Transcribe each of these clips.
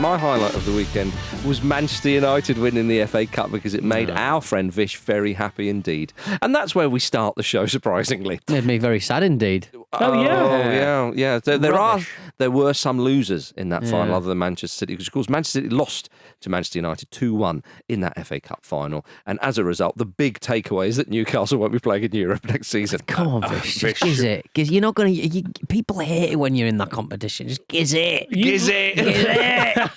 my highlight of the weekend was Manchester United winning the FA Cup because it made our friend Vish very happy indeed. And that's where we start the show, surprisingly. Made me very sad indeed. Yeah. There were some losers in that final other than Manchester City, because of course Manchester City lost to Manchester United 2-1 in that FA Cup final, and as a result the big takeaway is that Newcastle won't be playing in Europe next season. Come on, Vish, just giz it. You're not going to... People hate it when you're in that competition. Just giz it. Giz it.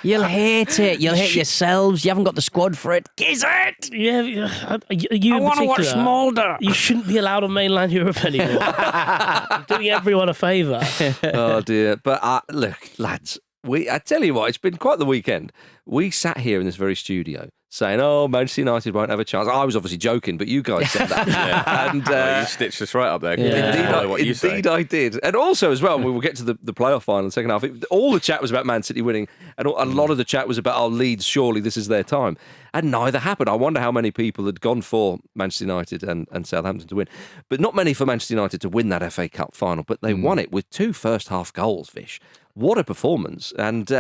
You'll hate it. You'll hate yourselves. You haven't got the squad for it. Giz it. You I want to watch Mulder. You shouldn't be allowed on mainland Europe anymore. You're doing everyone a favour. Oh dear. But look, lads, I tell you what, it's been quite the weekend. We sat here in this very studio saying, oh, Manchester United won't have a chance. I was obviously joking, but you guys said that. And you stitched us right up there. Indeed, I did. And also as well, we will get to the playoff final in the second half. All the chat was about Man City winning, and a lot of the chat was about, Leeds, surely this is their time. And neither happened. I wonder how many people had gone for Manchester United and Southampton to win. But not many for Manchester United to win that FA Cup final. But they won it with 2 first-half goals, Vish. What a performance. And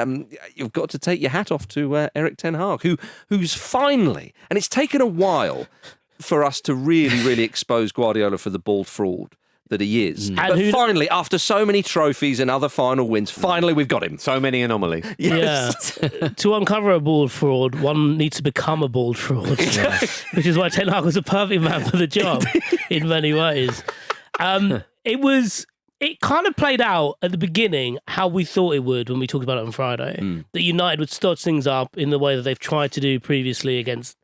you've got to take your hat off to Erik Ten Hag, who's finally, and it's taken a while for us to really, really expose Guardiola for the bald fraud that he is. But finally, after so many trophies and other final wins, finally we've got him. So many anomalies. Yes. Yeah. To uncover a bald fraud, one needs to become a bald fraud, which is why Ten Hag was a perfect man for the job in many ways. It kind of played out at the beginning how we thought it would when we talked about it on Friday. That United would stodge things up in the way that they've tried to do previously against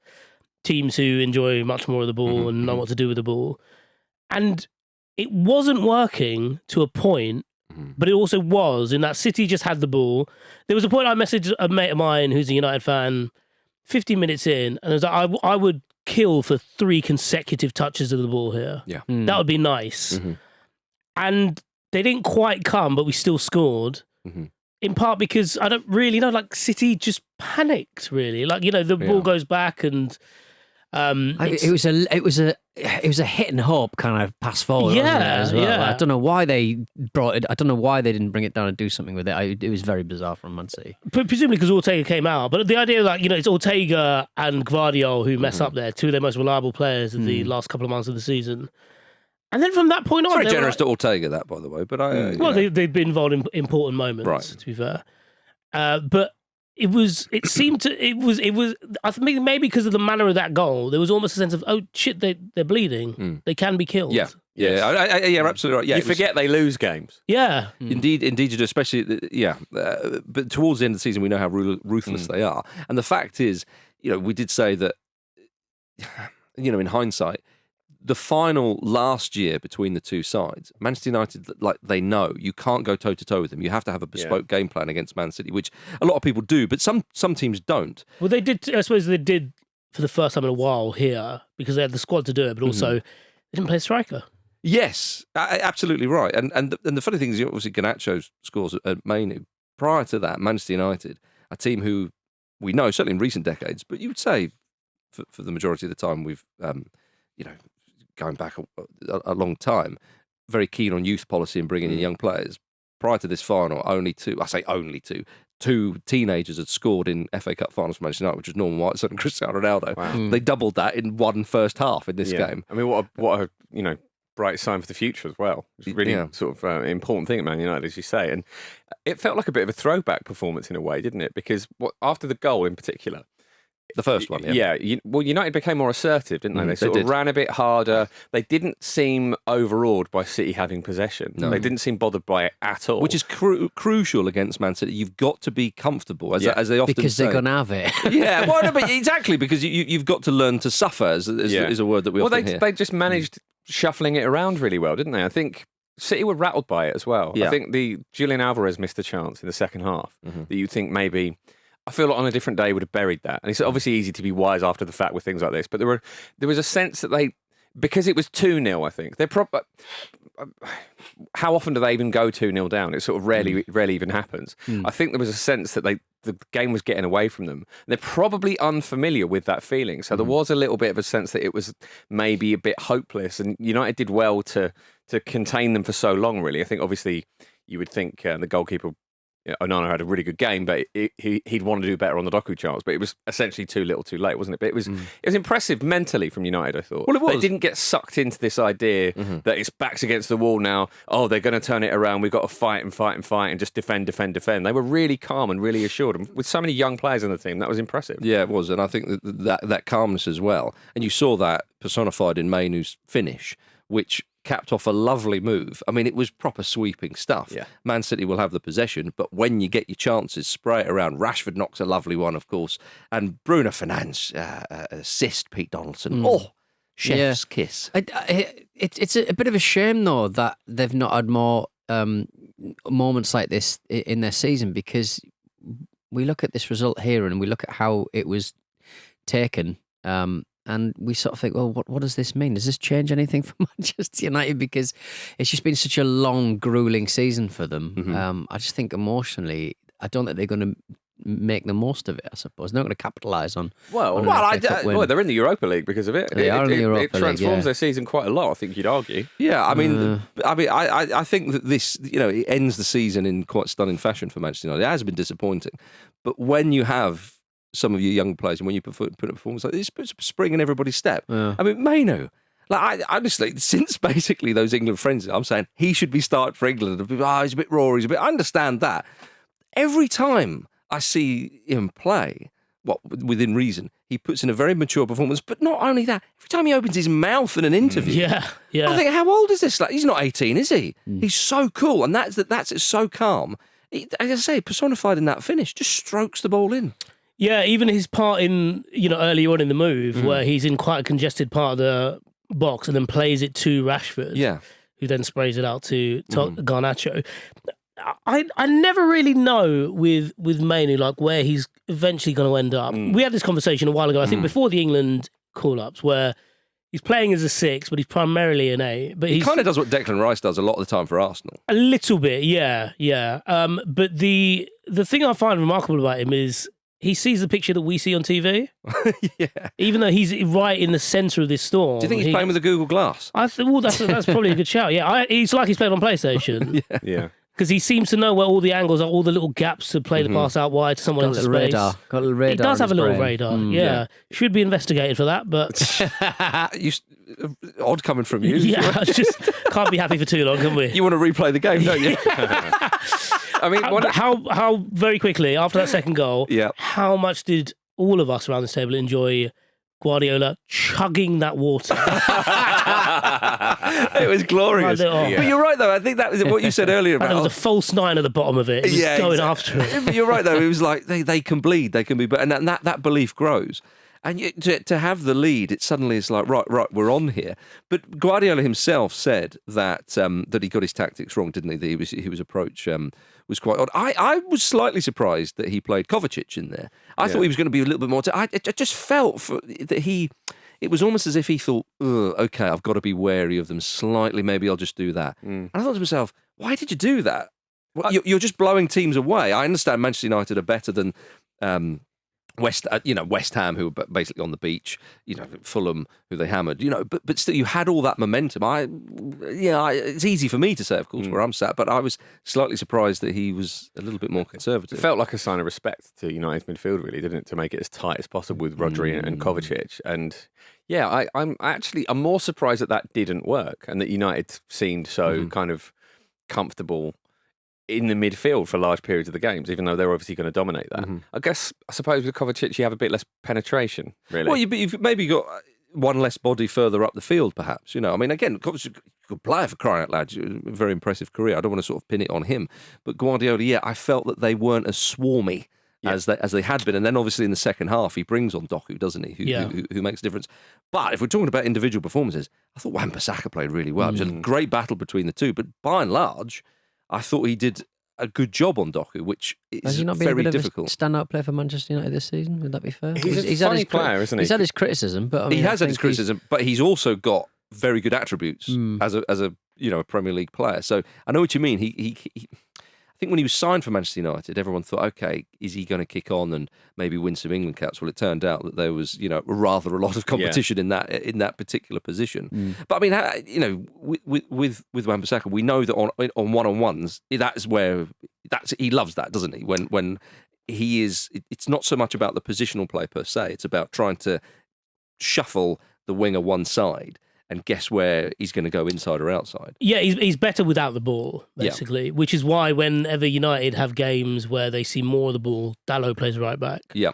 teams who enjoy much more of the ball and know what to do with the ball. And it wasn't working to a point, but it also was, in that City just had the ball. There was a point I messaged a mate of mine who's a United fan 15 minutes in, and I was like, I would kill for 3 consecutive touches of the ball here. Yeah. That would be nice. And they didn't quite come, but we still scored. In part because I don't really know, like City just panicked really. Like, the ball goes back and it was a hit and hope kind of pass forward. Wasn't it, as well? I don't know why they brought it. I don't know why they didn't bring it down and do something with it. It was very bizarre from Man City. Presumably because Ortega came out, but the idea that it's Ortega and Gvardiol who mess up there, 2 of their most reliable players in the last couple of months of the season. And then from that point on, very generous to Ortega, that, by the way. But they'd been involved in important moments, right, to be fair. But it was. I think maybe because of the manner of that goal, there was almost a sense of, oh shit, they're bleeding. They can be killed. Yeah, absolutely right. Yeah, you forget they lose games. Yeah, indeed, you do. Especially, but towards the end of the season, we know how ruthless they are. And the fact is, we did say that, in hindsight, the final last year between the two sides, Manchester United, they know you can't go toe-to-toe with them. You have to have a bespoke game plan against Man City, which a lot of people do, but some teams don't. Well, they did. I suppose they did for the first time in a while here because they had the squad to do it, but also they didn't play a striker. Yes, absolutely right. And the funny thing is, obviously, Garnacho scores at Mainu. Prior to that, Manchester United, a team who we know, certainly in recent decades, but you would say for the majority of the time we've, going back a long time, very keen on youth policy and bringing in young players. Prior to this final, only two teenagers had scored in FA Cup finals for Manchester United, which was Norman Whiteside and Cristiano Ronaldo. Wow. They doubled that in one first half in this game. I mean, what a bright sign for the future as well. It's really sort of important thing at Man United, as you say. And it felt like a bit of a throwback performance in a way, didn't it? Because after the goal in particular, the first one, United became more assertive, didn't they? They sort of ran a bit harder. They didn't seem overawed by City having possession. No. They didn't seem bothered by it at all. Which is crucial against Man City. You've got to be comfortable, as they often say. Because they're going to have it. Yeah, well, but exactly, because you've got to learn to suffer, is a word that we often hear. They just managed shuffling it around really well, didn't they? I think City were rattled by it as well. Yeah. I think Julian Alvarez missed a chance in the second half that you think maybe... I feel like on a different day would have buried that. And it's obviously easy to be wise after the fact with things like this, but there was a sense that because it was 2-0, I think, how often do they even go 2-0 down? It sort of rarely even happens. I think there was a sense that the game was getting away from them. They're probably unfamiliar with that feeling. So there was a little bit of a sense that it was maybe a bit hopeless, and United did well to contain them for so long, really. I think obviously you would think the goalkeeper Onana had a really good game, but he'd want to do better on the Doku chance. But it was essentially too little, too late, wasn't it? But it was impressive mentally from United, I thought. Well, it was. They didn't get sucked into this idea that it's backs against the wall now. Oh, they're going to turn it around. We've got to fight and just defend. They were really calm and really assured. And with so many young players in the team, that was impressive. Yeah, it was. And I think that calmness as well. And you saw that personified in Mainoo's finish, which capped off a lovely move. I mean, it was proper sweeping stuff. Yeah. Man City will have the possession, but when you get your chances, spray it around. Rashford knocks a lovely one, of course. And Bruno Fernandes assist Pete Donaldson. Chef's kiss. It's a bit of a shame, though, that they've not had more moments like this in their season, because we look at this result here and we look at how it was taken, and we sort of think, well, what does this mean? Does this change anything for Manchester United? Because it's just been such a long, grueling season for them. I just think emotionally, I don't think they're going to make the most of it, I suppose. They're not going to capitalise on. Well, they're in the Europa League because of it. They are in the Europa League. It transforms their season quite a lot, I think you'd argue. Yeah, I think that this, it ends the season in quite stunning fashion for Manchester United. It has been disappointing, but when you have some of your young players, and when you put a performance like this, it puts a spring in everybody's step. Yeah. I mean, Mainoo, like honestly, since basically those England friends, I'm saying he should be started for England. He's a bit raw, I understand that. Every time I see him play, within reason, he puts in a very mature performance. But not only that, every time he opens his mouth in an interview, I think, how old is this? Like, he's not 18, is he? He's so cool, and that's so calm. As I say, personified in that finish, just strokes the ball in. Yeah, even his part in, early on in the move, where he's in quite a congested part of the box and then plays it to Rashford, who then sprays it out to Garnacho. I never really know with Mainoo, like, where he's eventually going to end up. We had this conversation a while ago, I think before the England call-ups, where he's playing as a 6, but he's primarily an 8. But he kind of does what Declan Rice does a lot of the time for Arsenal. A little bit, yeah. But the thing I find remarkable about him is he sees the picture that we see on TV. Yeah. Even though he's right in the centre of this storm. Do you think he's playing with a Google Glass? I think, that's probably a good shout. Yeah, he's like he's playing on PlayStation. Yeah. Because he seems to know where all the angles are, all the little gaps to play the pass out wide to someone else's space. Got a little radar. He does have a little radar, yeah. Should be investigated for that, but... Odd coming from you. Yeah, I just can't be happy for too long, can we? You want to replay the game, don't you? I mean, how very quickly, after that second goal, how much did all of us around this table enjoy Guardiola chugging that water? It was glorious. But you're right, though. I think that was what you said earlier about... And there was a false 9 at the bottom of it. It was going after it. But you're right, though. It was like, they can bleed, they can be... And that belief grows. And to have the lead, it suddenly is like, right, we're on here. But Guardiola himself said that he got his tactics wrong, didn't he? That his approach was quite odd. I was slightly surprised that he played Kovacic in there. I thought he was going to be a little bit more... I just felt that it was almost as if he thought, okay, I've got to be wary of them slightly. Maybe I'll just do that. And I thought to myself, why did you do that? You're just blowing teams away. I understand Manchester United are better than... West Ham, who were basically on the beach, Fulham, who they hammered, but still, you had all that momentum. It's easy for me to say, of course, where I'm sat, but I was slightly surprised that he was a little bit more conservative. It felt like a sign of respect to United's midfield, really, didn't it, to make it as tight as possible with Rodri and Kovacic. And I'm more surprised that didn't work, and that United seemed so kind of comfortable in the midfield for large periods of the games, even though they're obviously going to dominate that. I suppose with Kovacic, you have a bit less penetration, really. Well, you've maybe got one less body further up the field, perhaps. I mean, again, Kovacic, good player for crying out loud. Very impressive career. I don't want to sort of pin it on him. But Guardiola, I felt that they weren't as swarmy as they had been. And then obviously in the second half, he brings on Doku, doesn't he? Who makes a difference. But if we're talking about individual performances, I thought Wan-Bissaka played really well. It was a great battle between the two. But by and large, I thought he did a good job on Doku, which is Has he not been very a bit difficult. Of a standout player for Manchester United this season? Would that be fair? He's a funny player, isn't he? He's had his criticism, but I mean, he has had his criticism, but he's also got very good attributes as a Premier League player. So I know what you mean. I think think when he was signed for Manchester United, everyone thought, okay, is he going to kick on and maybe win some England caps? Well, it turned out that there was, rather a lot of competition in that particular position. But I mean, with Wan-Bissaka, we know that on one-on-ones, he loves that, doesn't he? When he is, it's not so much about the positional play per se. It's about trying to shuffle the winger one side and guess where he's going to go, inside or outside. Yeah, he's better without the ball, basically, which is why whenever United have games where they see more of the ball, Dalot plays right back. Yeah.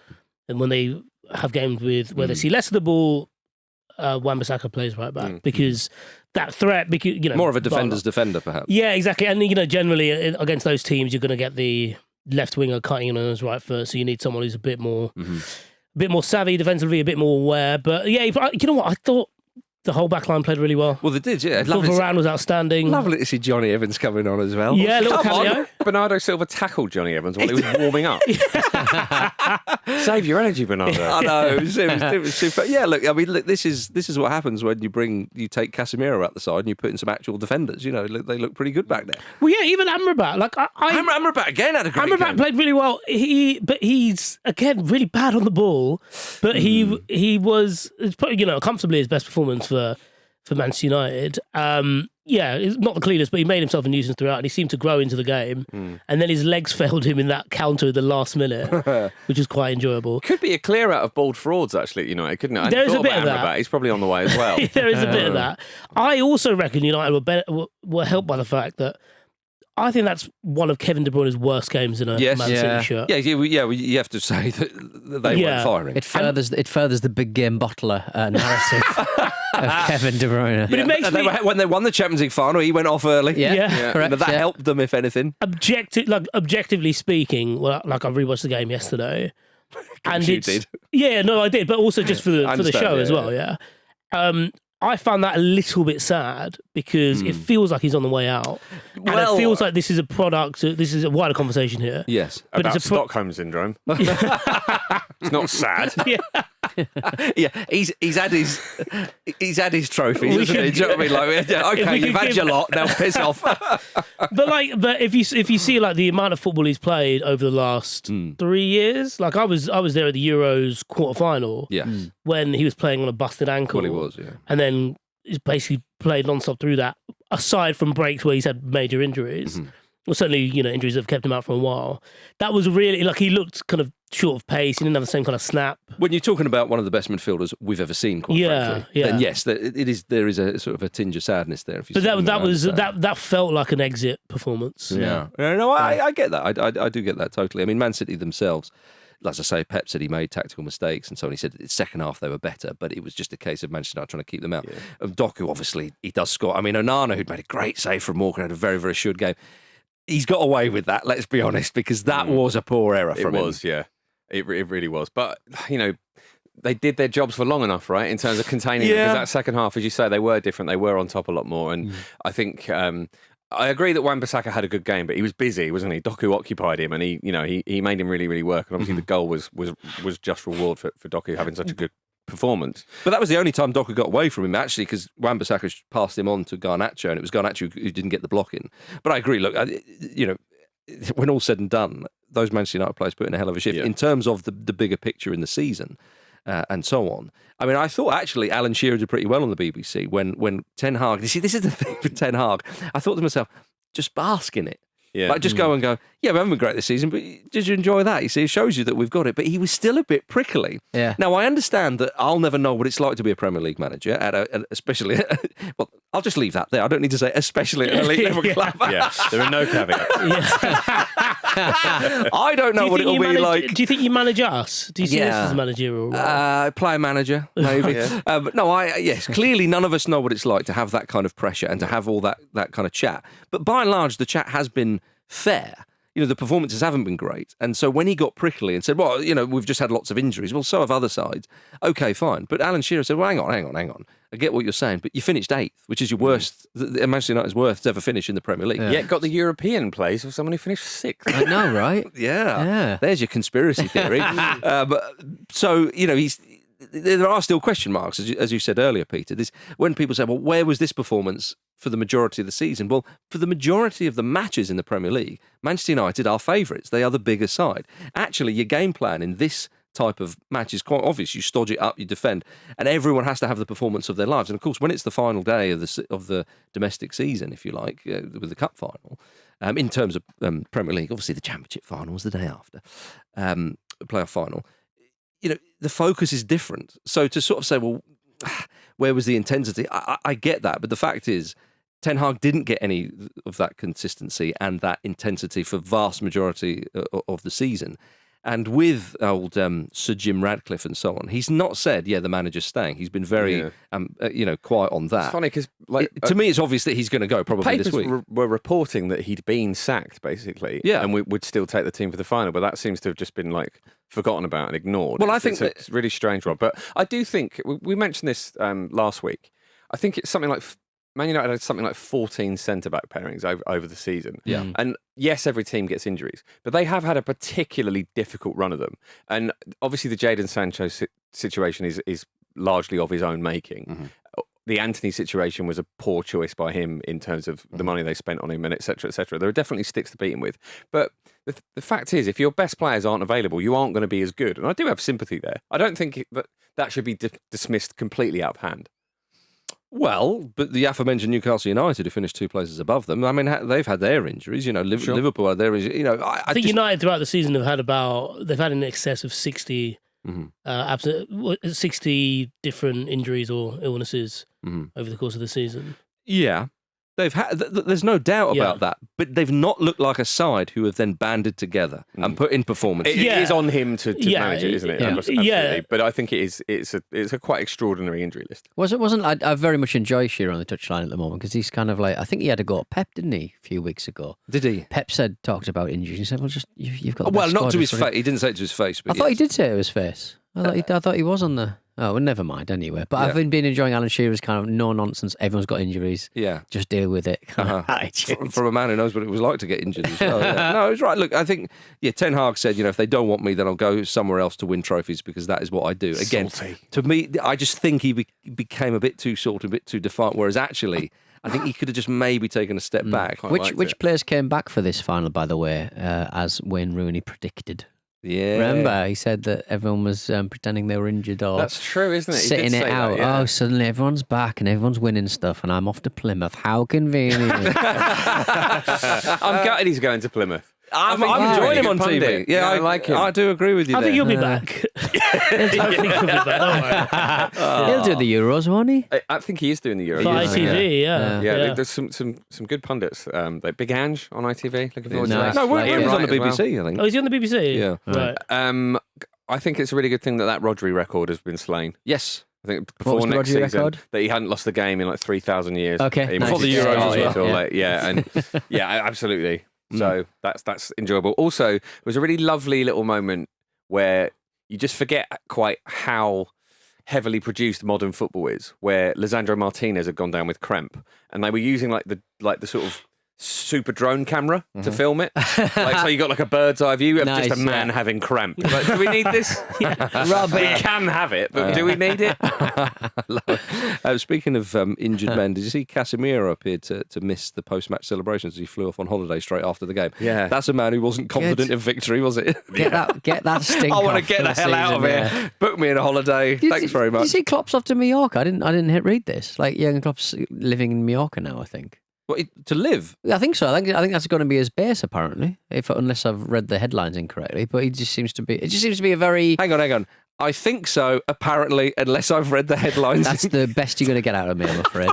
And when they have games where they see less of the ball, Wan-Bissaka plays right back because that threat, more of a defender's defender, perhaps. Yeah, exactly. And generally against those teams, you're going to get the left winger cutting in on his right foot, so you need someone who's a bit more savvy defensively, a bit more aware. But yeah, you know what? I thought the whole back line played really well. Well, they did, yeah. Varane was outstanding. Lovely to see Johnny Evans coming on as well. Yeah, a little cameo. Bernardo Silva tackled Johnny Evans while he was warming up. Save your energy, Bernardo. I know, it was super. Yeah, look, I mean, this is what happens when you take Casemiro out the side and you put in some actual defenders. They look pretty good back there. Well, yeah, even Amrabat. Amrabat again had a great game. Amrabat played really well. He's again really bad on the ball, but he was comfortably his best performance for Manchester United. It's not the cleanest, but he made himself a nuisance throughout, and he seemed to grow into the game. And then his legs failed him in that counter at the last minute, which was quite enjoyable. Could be a clear out of bald frauds, actually, at United, couldn't it? There is a bit of that. He's probably on the way as well. There is a bit of that. I also reckon United were helped by the fact that I think that's one of Kevin De Bruyne's worst games in a Man City shirt. Yeah, you have to say that they weren't firing. It furthers the big game bottler narrative of Kevin De Bruyne. But it makes me... when they won the Champions League final, he went off early. Yeah. Correct. That helped them, if anything. Objectively speaking, I rewatched the game yesterday, and you did. Yeah, no, I did, but also just for the show as well. Yeah. I found that a little bit sad because it feels like he's on the way out. And it feels like this is a product, this is a wider conversation here. Yes. But about Stockholm Syndrome. It's not sad. Yeah, he's had his trophies, hasn't he? Do you know what I mean? Okay, you've had your lot, now piss off. But if you see like the amount of football he's played over the last 3 years, like I was there at the Euros quarterfinal when he was playing on a busted ankle. Well, he was, yeah. And then he's basically played non-stop through that, aside from breaks where he's had major injuries. Well, certainly, injuries that have kept him out for a while. That was really, he looked kind of short of pace. He didn't have the same kind of snap. When you're talking about one of the best midfielders we've ever seen, quite frankly, then yes, there is a sort of a tinge of sadness there. But that felt like an exit performance. Yeah. No, I get that. I do get that totally. I mean, Man City themselves, as I say, Pep said he made tactical mistakes, and so on. He said the second half they were better, but it was just a case of Manchester United trying to keep them out. Doku, obviously, he does score. I mean, Onana, who'd made a great save from Walker, had a very, very assured game. He's got away with that, let's be honest, because that was a poor error from him. It was, yeah. It really was. But, they did their jobs for long enough, right, in terms of containing it. Because that second half, as you say, they were different. They were on top a lot more. And I think... I agree that Wan-Bissaka had a good game, but he was busy, wasn't he? Doku occupied him, and he made him really, really work. And obviously, the goal was just reward for Doku having such a good performance. But that was the only time Doku got away from him, actually, because Wan-Bissaka passed him on to Garnacho, and it was Garnacho who didn't get the block in. But I agree. Look, when all's said and done, those Manchester United players put in a hell of a shift in terms of the bigger picture in the season. And so on. I mean, I thought actually Alan Shearer did pretty well on the BBC when Ten Hag. You see, this is the thing with Ten Hag. I thought to myself, just bask in it. Yeah. Like, just go, yeah, we haven't been great this season, but did you enjoy that? You see, it shows you that we've got it. But he was still a bit prickly. Yeah. Now, I understand that I'll never know what it's like to be a Premier League manager, especially, well, I'll just leave that there. I don't need to say especially at an elite level club. Yeah, there are no caveats. I don't know what it'll be like. Do you think you manage us? Do you see this as managerial? Player manager, maybe. But no, yes, clearly none of us know what it's like to have that kind of pressure and to have all that kind of chat. But by and large, the chat has been fair. The performances haven't been great. And so when he got prickly and said, well, we've just had lots of injuries. Well, so have other sides. Okay, fine. But Alan Shearer said, well, hang on. I get what you're saying, but you finished 8th, which is your worst, Manchester United's worst ever finish in the Premier League. Yeah, got the European place of someone who finished 6th. I know, right? Yeah. There's your conspiracy theory. So, there are still question marks, as you said earlier, Peter. When people say, well, where was this performance for the majority of the season? Well, for the majority of the matches in the Premier League, Manchester United are favourites. They are the bigger side. Actually, your game plan in this type of match is quite obvious. You stodge it up, you defend, and everyone has to have the performance of their lives. And of course, when it's the final day of the domestic season, if you like, with the cup final, in terms of Premier League, obviously the Championship final was the day after, playoff final. The focus is different. So to sort of say, well, where was the intensity? I get that, but the fact is, Ten Hag didn't get any of that consistency and that intensity for vast majority of the season. And with old Sir Jim Radcliffe and so on, he's not said, the manager's staying. He's been very, quiet on that. It's funny because, to me, it's obvious that he's going to go probably this week. Were reporting that he'd been sacked, basically, and we would still take the team for the final, but that seems to have just been forgotten about and ignored. Well, I think it's really strange, Rob. But I do think we mentioned this last week. I think it's something like Man United had something like 14 centre-back pairings over the season. Yeah. And yes, every team gets injuries, but they have had a particularly difficult run of them. And obviously the Jadon Sancho situation is largely of his own making. Mm-hmm. The Anthony situation was a poor choice by him in terms of the money they spent on him and et cetera, et cetera. There are definitely sticks to beat him with. But the fact is, if your best players aren't available, you aren't going to be as good. And I do have sympathy there. I don't think that should be dismissed completely out of hand. Well, but the aforementioned Newcastle United, who finished 2 places above them, I mean, they've had their injuries. Liverpool had their injuries. I think United throughout the season they've had in excess of 60, 60 different injuries or illnesses over the course of the season. Yeah. They've had. There's no doubt about that, but they've not looked like a side who have then banded together and put in performance. It is on him to manage it, isn't it? Yeah. Absolutely. But I think it's a quite extraordinary injury list. Wasn't I very much enjoy Shearer on the touchline at the moment because he's kind of I think he had a go at Pep, didn't he, a few weeks ago? Did he? Pep talked about injuries. He said, "Well, just you've got." Well, not to his face. He didn't say it to his face. But I thought he did say it to his face. I thought he was on the. Oh, well, never mind. Anyway, but I've been enjoying Alan Shearer's kind of no nonsense. Everyone's got injuries. Yeah, just deal with it. Kind of attitude. From a man who knows what it was like to get injured as well. Yeah. No, it's right. Look, I think Ten Hag said, if they don't want me, then I'll go somewhere else to win trophies because that is what I do. Again, to me, I just think he became a bit too salty, a bit too defiant. Whereas actually, I think he could have just maybe taken a step back. Which players came back for this final, by the way, as Wayne Rooney predicted? Yeah. Remember, he said that everyone was pretending they were injured or that's true, isn't it? Sitting it out. That, yeah. Oh, suddenly everyone's back and everyone's winning stuff, and I'm off to Plymouth. How convenient! I'm gutted he's going to Plymouth. I'm enjoying him on TV. Yeah, I like him. I do agree with you. I think he'll be back. I think he'll be back. He'll do the Euros, won't he? I think he is doing the Euros. For ITV, yeah. There's some good pundits. Like Big Ange on ITV. Looking forward to that. No, he was on the BBC. I think. Oh, is he on the BBC? Yeah. Right. I think it's a really good thing that Rodri record has been slain. Yes. I think before next season record? That he hadn't lost the game in 3,000 years. Okay. Before the Euros as well. Absolutely. So that's enjoyable. Also, it was a really lovely little moment where you just forget quite how heavily produced modern football is, where Lisandro Martinez had gone down with cramp, and they were using the sort of super drone camera to film it. So you got a bird's eye view of just a man having cramp. Do we need this? We can have it, but do we need it? Speaking of injured men, did you see Casemiro appeared to miss the post-match celebrations as he flew off on holiday straight after the game? Yeah. That's a man who wasn't confident in victory, was it? Get that stink I want to off get the hell out of here. Book me in a holiday. Thanks very much. Did you see Klopp's off to Mallorca? I didn't read this. Jurgen Klopp's living in Mallorca now, I think. What, to live? I think so. I think that's going to be his base, apparently. Unless I've read the headlines incorrectly, but it just seems to be a very. Hang on. I think so. Apparently, unless I've read the headlines. That's the best you're going to get out of me, I'm afraid.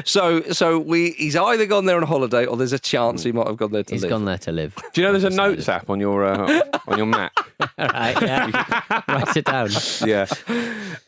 So he's either gone there on holiday, or there's a chance he might have gone there to live. He's gone there to live. Do you know there's a notes app on your Mac? Right, yeah. Write it down. Yeah.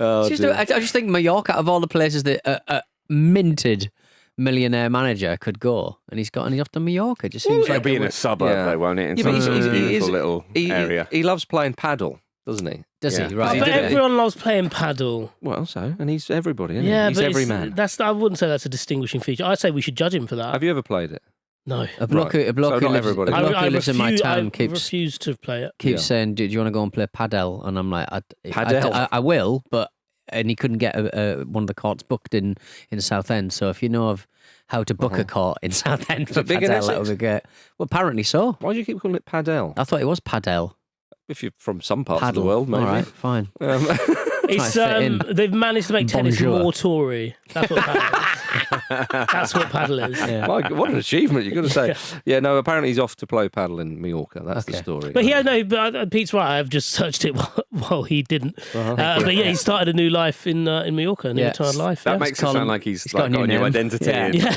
I just think Mallorca, of all the places that minted millionaire manager could go, and he's off to Mallorca. Just seems it'll be in a suburb, though, won't it? In some beautiful little area. He loves playing paddle, doesn't he? Does he? Right. But everyone loves playing paddle. Well, and he's everybody, isn't he? Yeah, he's every man. I wouldn't say that's a distinguishing feature. I'd say we should judge him for that. Have you ever played it? No. A bloke who So not lives, everybody. a bloke who lives in my town I keeps refuse to play it. saying, "Do you want to go and play padel?" And I'm like, Padel? I will, but and he couldn't get one of the courts booked in Southend. So if you know of how to book a court in Southend for it big in padel, that Essex? would be great. Well, apparently so. Why do you keep calling it padel? I thought it was padel. If you're from some parts Paddle. of the world, maybe. All right, fine. It's Try and fit in. they've managed to make tennis Bonjour. more Tory. That's what paddle is. That's what paddle is. Yeah. My God, what an achievement, you've got to say. Yeah, no, apparently he's off to play paddle in Mallorca. That's the Okay. story. But but Pete's right. I've just searched it while he didn't. But yeah, he started a new life in Mallorca, a new entire life. That yeah. makes it Colin- sound like he's he's like, got a got a new new name. identity. Yeah.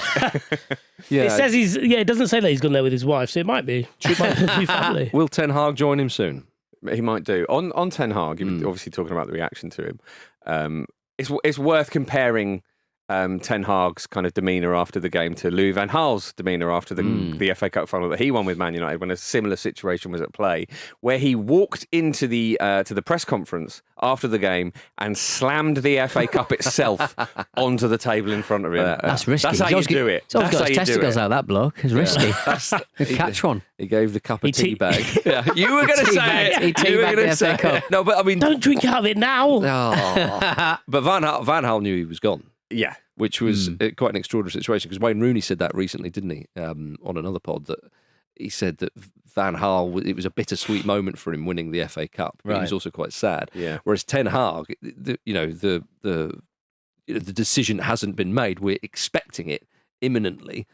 Yeah. It says it doesn't say that he's gone there with his wife, so it might be. Might be family. Will Ten Hag join him soon? He might do. On Ten Hag, you were obviously talking about the reaction to him. It's worth comparing Ten Hag's kind of demeanour after the game to Louis van Gaal's demeanour after the FA Cup final that he won with Man United when a similar situation was at play, where he walked into the to the press conference after the game and slammed the FA Cup itself onto the table in front of him. That's risky. That's how you do it. He's always That's got how his you do testicles it. out, that bloke. It's risky. He Catch one. He gave the cup of He tea tea- bag. Yeah, you were going to say He it. You were teabagged going the to say FA Cup. it. No, but I mean, Don't drink out of it now. but Van Gaal knew he was gone, Yeah. which was quite an extraordinary situation because Wayne Rooney said that recently, didn't he? On another pod, that he said that Van Gaal, it was a bittersweet moment for him winning the FA Cup. But he was also quite sad. Yeah. Whereas Ten Hag, the decision hasn't been made. We're expecting it imminently.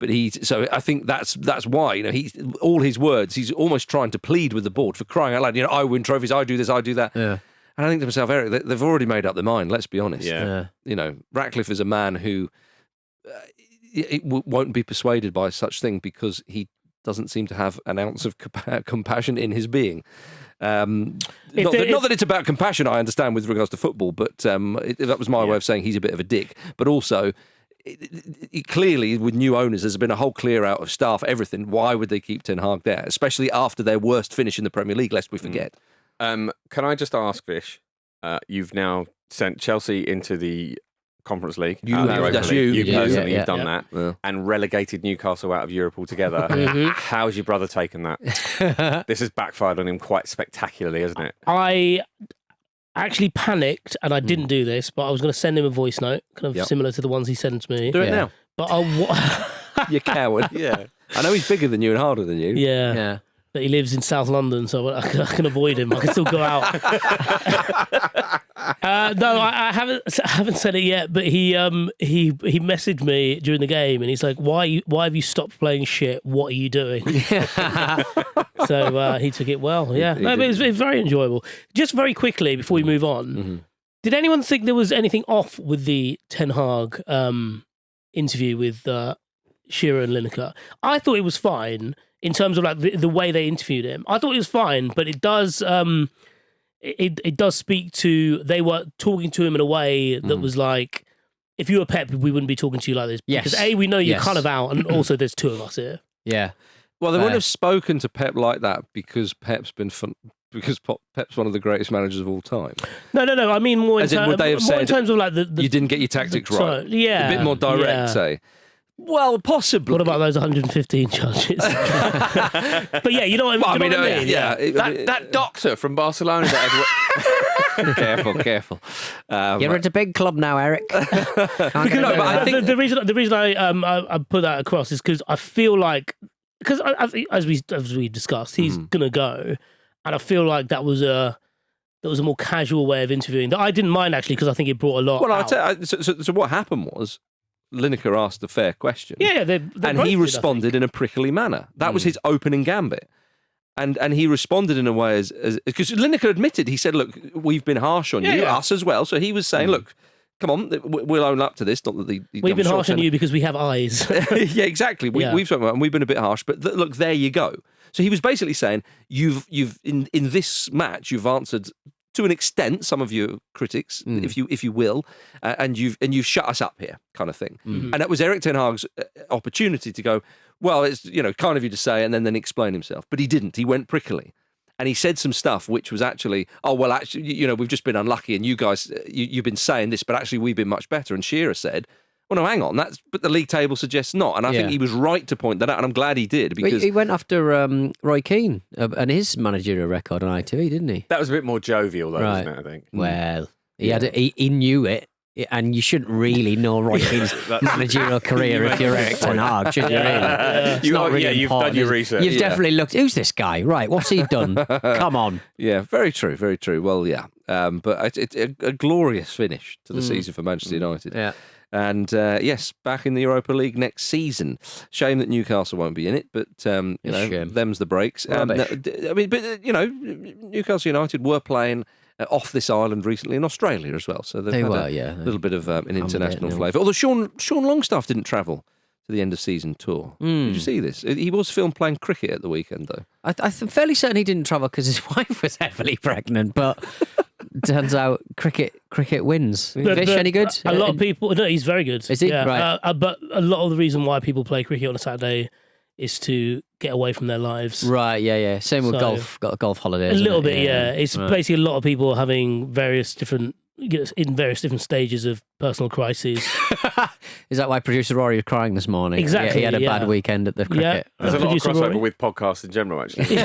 But so I think that's why he's all his words. He's almost trying to plead with the board for crying out loud. I win trophies. I do this. I do that. Yeah. And I think to myself, Erik, they've already made up their mind. Let's be honest. Yeah. Ratcliffe is a man who won't be persuaded by such thing because he doesn't seem to have an ounce of compassion in his being. Not that it's about compassion, I understand, with regards to football, but that was my way of saying he's a bit of a dick. But also, clearly, with new owners, there's been a whole clear out of staff, everything. Why would they keep Ten Hag there, especially after their worst finish in the Premier League, lest we forget? Can I just ask, Vish? You've now sent Chelsea into the Conference League. You out of have, Europa that's League. you. You Yeah, personally, yeah, you've done yeah. that, Yeah. and relegated Newcastle out of Europe altogether. How's your brother taken that? This has backfired on him quite spectacularly, hasn't it? I actually panicked and I didn't do this, but I was going to send him a voice note, kind of similar to the ones he sent to me. Do it Yeah. now. But You coward. Yeah. I know he's bigger than you and harder than you. yeah. Yeah. But he lives in South London, so I can avoid him. I can still go out. No, I haven't said it yet. But he messaged me during the game, and he's like, "Why have you stopped playing shit? What are you doing?" So he took it well. Yeah, He no, but did. it was very enjoyable. Just very quickly before we move on, did anyone think there was anything off with the Ten Hag interview with Shearer and Lineker? I thought it was fine. In terms of like the way they interviewed him, I thought it was fine, but it does it does speak to, they were talking to him in a way that was like, if you were Pep, we wouldn't be talking to you like this. Yes. Because A, we know you're Yes. kind of out, and also there's two of us here. Yeah. Well, they Fair. wouldn't have spoken to Pep like that because Pep's been fun. Because Pep's one of the greatest managers of all time. No. I mean more in, As in, would they have more in said, terms of like the You didn't get your tactics right. Yeah, A bit more direct, yeah. say. Well, possibly. What about those 115 charges? But yeah, you know what, Well, do you know what I mean? yeah. That doctor from Barcelona that Careful. You're at a big club now, Erik. Can't get No, away but with I that. think- the reason I put that across is because I feel like, because as we discussed, he's gonna go, and I feel like that was a more casual way of interviewing that I didn't mind actually, because I think it brought a lot. Well, I'll out. tell you, so what happened was Lineker asked a fair question. Yeah, they and both he did, I responded think. in a prickly manner. That was his opening gambit. And he responded in a way as because Lineker admitted, he said, look, we've been harsh on you, Yeah. us as well. So he was saying, look, come on, we'll own up to this. Not that We've been harsh on you because we have eyes. Yeah, exactly. We've spoken about it and we've been a bit harsh, but look, there you go. So he was basically saying, you've in this match, you've answered to an extent some of your critics, if you will, and you've shut us up here, kind of thing. And that was Erik ten Hag's opportunity to go, well, it's kind of you to say, and then explain himself. But he didn't. He went prickly. And he said some stuff which was actually, we've just been unlucky, and you guys, you've been saying this, but actually we've been much better. And Shearer said, Well, no, hang on. But the league table suggests not. And I think he was right to point that out. And I'm glad he did because he went after Roy Keane and his managerial record on ITV, didn't he? That was a bit more jovial, though, wasn't it? I think. Well, he knew it. And you shouldn't really know Roy Keane's managerial career if you're Erik Ten Hag, should you really? You've done your research. You've definitely looked, who's this guy? Right, what's he done? Come on. Yeah, very true, very true. Well, yeah. But it's a glorious finish to the season for Manchester United. Yeah. And yes, back in the Europa League next season. Shame that Newcastle won't be in it, but them's the breaks. Newcastle United were playing off this island recently in Australia as well, so they've had a little bit of an international flavour. Although Sean Longstaff didn't travel to the end of season tour. Did you see this? He was filmed playing cricket at the weekend, though. I'm fairly certain he didn't travel because his wife was heavily pregnant, but turns out cricket wins. Vish, any good? A lot of people... No, he's very good. Is he? Yeah. Right. But a lot of the reason why people play cricket on a Saturday is to get away from their lives. Right, yeah. Same with golf. Got a golf holiday. A little bit, yeah. It's basically a lot of people having in various different stages of personal crises. Is that why producer Rory was crying this morning? Exactly. He had a bad weekend at the cricket. Yeah. There's a lot of crossover with podcasts in general, actually.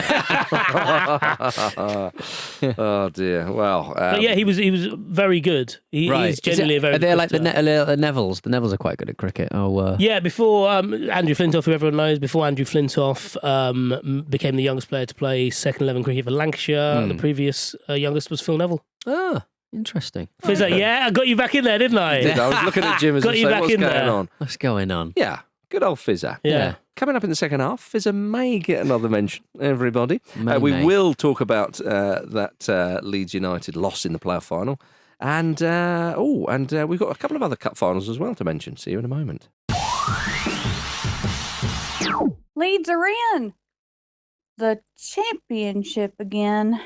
Oh dear. Well, but yeah, he was very good. He's genuinely a very. Are they good like the Nevilles? The Nevilles are quite good at cricket. Yeah, before Andrew Flintoff, who everyone knows, before Andrew Flintoff became the youngest player to play second 11 cricket for Lancashire, the previous youngest was Phil Neville. Ah. Interesting. Fizzer, I got you back in there, didn't I? I was looking at Jim as got you back what's in going there. on? What's going on? Yeah, good old Fizzer. Yeah. Coming up in the second half, Fizzer may get another mention, everybody. We May. will talk about that Leeds United loss in the playoff final. And we've got a couple of other cup finals as well to mention. See you in a moment. Leeds are in the championship again.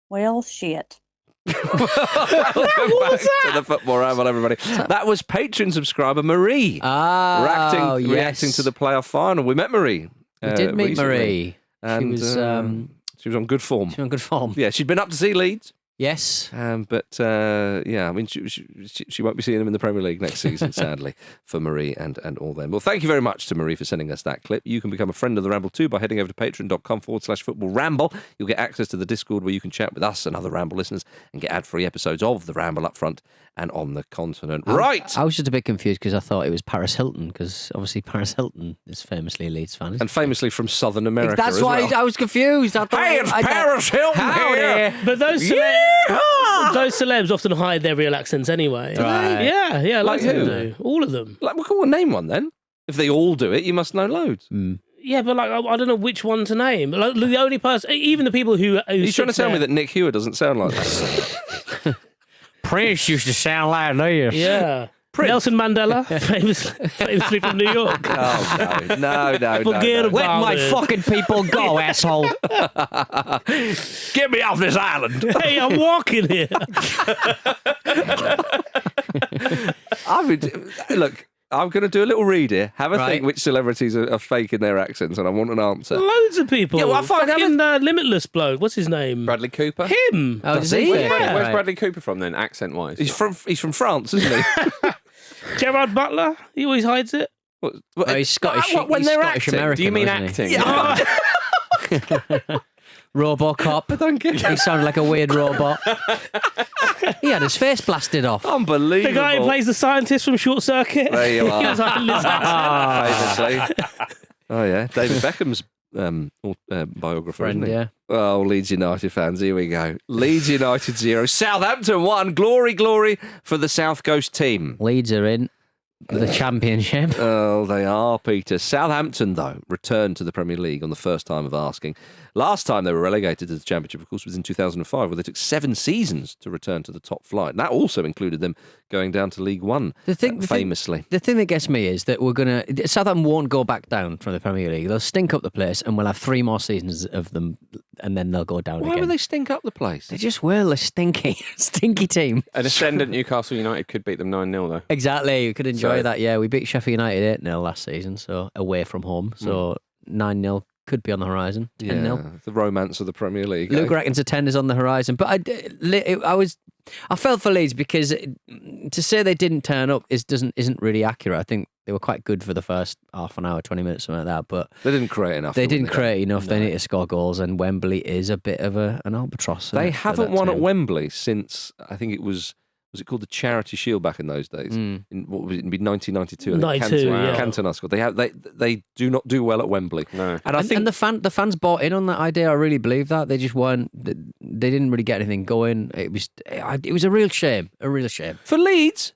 Well, shit. Welcome back to the Football Ramble, everybody. That was Patreon subscriber Marie reacting to the playoff final. We met Marie. We did meet recently. Marie. And, she was on good form. She was on good form. Yeah, she'd been up to see Leeds. Yes. But I mean, she won't be seeing them in the Premier League next season, sadly, for Marie and all them. Well, thank you very much to Marie for sending us that clip. You can become a friend of the Ramble too by heading over to patreon.com/Football Ramble. You'll get access to the Discord where you can chat with us and other Ramble listeners and get ad-free episodes of the Ramble up front and on the continent. Right. I was just a bit confused because I thought it was Paris Hilton, because obviously Paris Hilton is famously a Leeds fan. And famously from Southern America. That's why I was confused. I thought, hey, it's Paris Hilton here. But those celebs often hide their real accents anyway. Right. Yeah, Like them who? do. All of them. Like, well, name one then. If they all do it, you must know loads. Yeah, but like I don't know which one to name. Like the only person, even the people who Are you trying to tell me that Nick Hewer doesn't sound like that? Prince used to sound like this. Yeah. Prince. Nelson Mandela, famously from New York. Oh, no. Forget about Let my it. fucking people go, asshole. Get me off this island. Hey, I'm walking here. Look, I'm going to do a little read here. Have a Right. think which celebrities are faking their accents, and I want an answer. Loads of people. Yeah, well, I find Fucking Limitless bloke. What's his name? Bradley Cooper? Him. Oh, Does does he? he? Yeah. Where's Bradley Cooper from then, accent-wise? He's from France, isn't he? Gerard Butler. He always hides it. What, Oh, he's Scottish. when he's they're Scottish acting, American. Do you mean isn't he? acting? Robocop. I don't get it. He sounded like a weird robot. He had his face blasted off. Unbelievable. The guy who plays the scientist from Short Circuit. There you are. He was hiding his accent. Famously. Oh, yeah. David Beckham's biographer, Friend, isn't he? yeah. Oh, Leeds United fans, here we go. Leeds United 0. Southampton 1. Glory for the South Coast team. Leeds are in the championship. Oh, they are, Peter. Southampton, though, returned to the Premier League on the first time of asking. Last time they were relegated to the Championship, of course, was in 2005, where they took 7 seasons to return to the top flight. And that also included them going down to League One, famously. The thing that gets me is that Southampton won't go back down from the Premier League. They'll stink up the place, and we'll have 3 more seasons of them, and then they'll go down Why again. would they stink up the place? They just will. They're stinky team. An ascendant Newcastle United could beat them 9-0, though. Exactly. You could enjoy So- that. Yeah, we beat Sheffield United 8-0 last season, so away from home. So 9-0 could be on the horizon. 10-0. Yeah, the romance of the Premier League. Luke reckons a 10 is on the horizon. But I was I felt for Leeds because to say they didn't turn up isn't really accurate. I think they were quite good for the first half an hour, 20 minutes, something like that. But they didn't create enough. They didn't create enough. No. They need to score goals, and Wembley is a bit of an albatross. They haven't won at Wembley since, I think it was it called the Charity Shield back in those days? In what was it? It'd be 1992. 92, yeah. Cantona scored. They do not do well at Wembley. No. And I think the fans bought in on that idea. I really believe that. They just weren't. They didn't really get anything going. It was a real shame. A real shame for Leeds.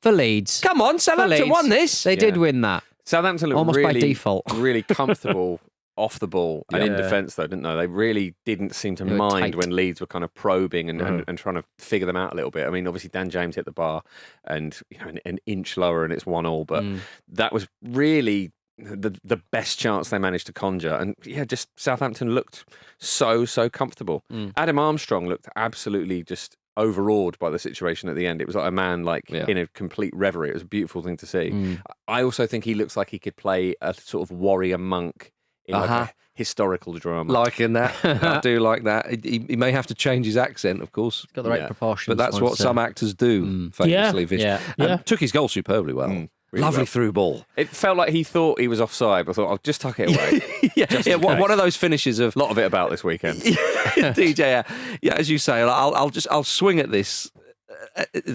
Come on, Southampton won this. They did win that. Southampton looked almost really, by default. really comfortable off the ball and in defence, though, didn't they? They really didn't seem to mind when Leeds were kind of probing and trying to figure them out a little bit. I mean, obviously Dan James hit the bar and an inch lower and it's 1-1, but that was really the best chance they managed to conjure. And just Southampton looked so comfortable. Adam Armstrong looked absolutely just overawed by the situation at the end. It was like a man in a complete reverie. It was a beautiful thing to see. I also think he looks like he could play a sort of warrior monk in a historical drama. Liking that. I do like that. He may have to change his accent, of course. He's got the right proportions. But that's what some actors do, famously. Vish. Took his goal superbly well. Really Lovely through ball. It felt like he thought he was offside, but I thought, I'll just tuck it away. One of those finishes of... A lot of it about this weekend. DJ, as you say, I'll swing at this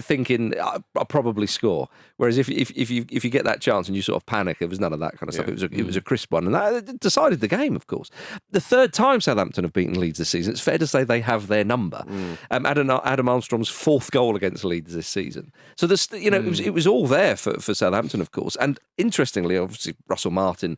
thinking I'll probably score. Whereas if you get that chance and you sort of panic, there was none of that kind of stuff. It was a crisp one, and that decided the game. Of course, the third time Southampton have beaten Leeds this season. It's fair to say they have their number. Adam Armstrong's fourth goal against Leeds this season. So it was all there for Southampton, of course. And interestingly, obviously Russell Martin,